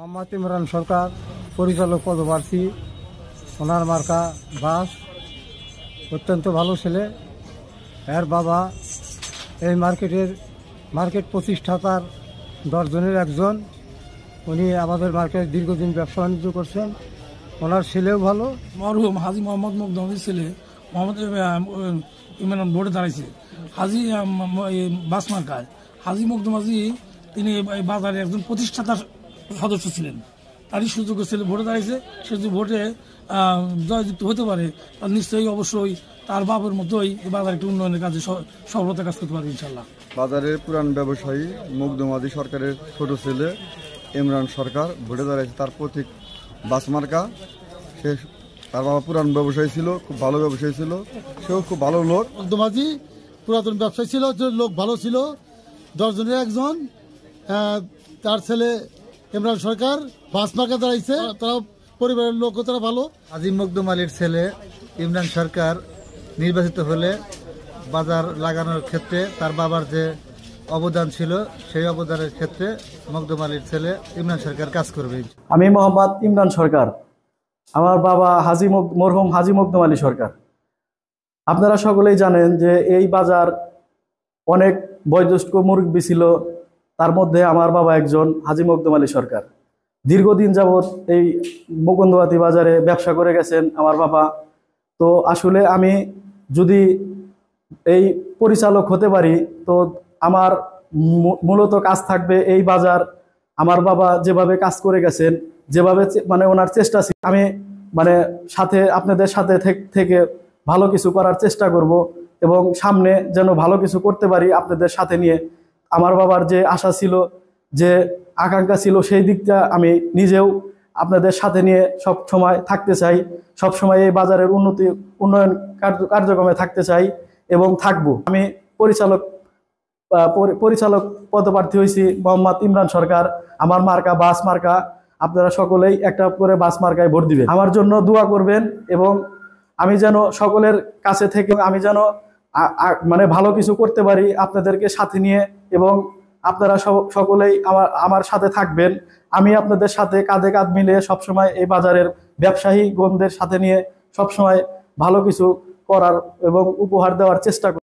মোহাম্মদ ইমরান সরকার পরিচালক পদপ্রার্থী। ওনার মার্কা বাস। অত্যন্ত ভালো ছেলে। এর বাবা এই মার্কেট প্রতিষ্ঠাতার 10 জনের একজন। উনি আমাদের মার্কেট দীর্ঘদিন ব্যবসা বাণিজ্য করছেন। ওনার ছেলেও ভালো। মরহুম হাজি মোহাম্মদ মুগদামাজির ছেলে মোহাম্মদ ইমরান ভোটে দাঁড়াইছে হাজি বাস মার্কায়। হাজি মুগদামাজি তিনি এই বাজারে একজন প্রতিষ্ঠাতা সদস্য ছিলেন, তারই সুযোগ্য ছেলে ভোটে দাঁড়িয়েছে। সে যদি ভোটে জয়যুক্ত হতে পারে তার নিশ্চয়ই অবশ্যই তার বাবার মতোই এই বাজার একটি উন্নয়নের কাজে সফলতা কাজ করতে পারবে ইনশাল্লাহ। বাজারের পুরান ব্যবসায়ী মুগদামাজি সরকারের ছোট ছেলে ইমরান সরকার ভোটে দাঁড়িয়েছে। তার প্রতীক বাস মার্কা। সে তার বাবা পুরান ব্যবসায়ী ছিল, খুব ভালো ব্যবসায়ী ছিল, সেও খুব ভালো লোক। মুগদামাজি পুরাতন ব্যবসায়ী ছিল, লোক ভালো ছিল, 10 জনের একজন। তার ছেলে ইমরান সরকার বাস মার্কা দাঁড়াইছে। তারা পরিবারের লোক, তারা ভালো। হাজি মকদুম আলীর ছেলে ইমরান সরকার নির্বাচিত হলে বাজার লাগানোর ক্ষেত্রে তার বাবার যে অবদান ছিল সেই অবদানের ক্ষেত্রে মকদুম আলীর ছেলে ইমরান সরকার কাজ করবে। আমি মোহাম্মদ ইমরান সরকার। আমার বাবা মরহুম হাজি মকদুম আলী সরকার। আপনারা সকলেই জানেন যে এই বাজার অনেক বয়োজ্যেষ্ঠ মুরব্বী ছিল, তার মধ্যে আমার বাবা একজন হাজি মকদুম আলী সরকার। দীর্ঘদিন যাবৎ এই মুকুন্দবাতি বাজারে ব্যবসা করে গেছেন আমার বাবা। তো আসলে আমি যদি এই পরিচালক হতে পারি তো আমার মূলত কাজ থাকবে এই বাজার আমার বাবা যেভাবে কাজ করে গেছেন, যেভাবে ওনার চেষ্টা ছিল, আমি সাথে আপনাদের সাথে থেকে ভালো কিছু করার চেষ্টা করব এবং সামনে যেন ভালো কিছু করতে পারি আপনাদের সাথে নিয়ে। আমার বাবার যে আশা ছিল, যে আকাঙ্ক্ষা ছিল, সেই দিকটা আমি নিজেও আপনাদের সাথে নিয়ে সব সময় থাকতে চাই। সব সময় এই বাজারের উন্নয়ন কার্যক্রমে থাকতে চাই এবং থাকব। আমি পরিচালক পদপ্রার্থী হয়েছি মোহাম্মদ ইমরান সরকার। আমার মার্কা বাস মার্কা। আপনারা সকলেই একটা করে বাস মার্কায় ভোট দিবেন। আমার জন্য দোয়া করবেন এবং আমি যেন সকলের কাছে থেকে আমি যেন ভালো কিছু করতে পারি আপনাদেরকে সাথে নিয়ে, এবং আপনারা সকলেই আমার সাথে থাকবেন। আমি আপনাদের সাথে কাঁধে কাঁধ মিলিয়ে সবসময় এই বাজারের ব্যবসায়ী গণদের সাথে নিয়ে সবসময় ভালো কিছু করার এবং উপহার দেওয়ার চেষ্টা করি।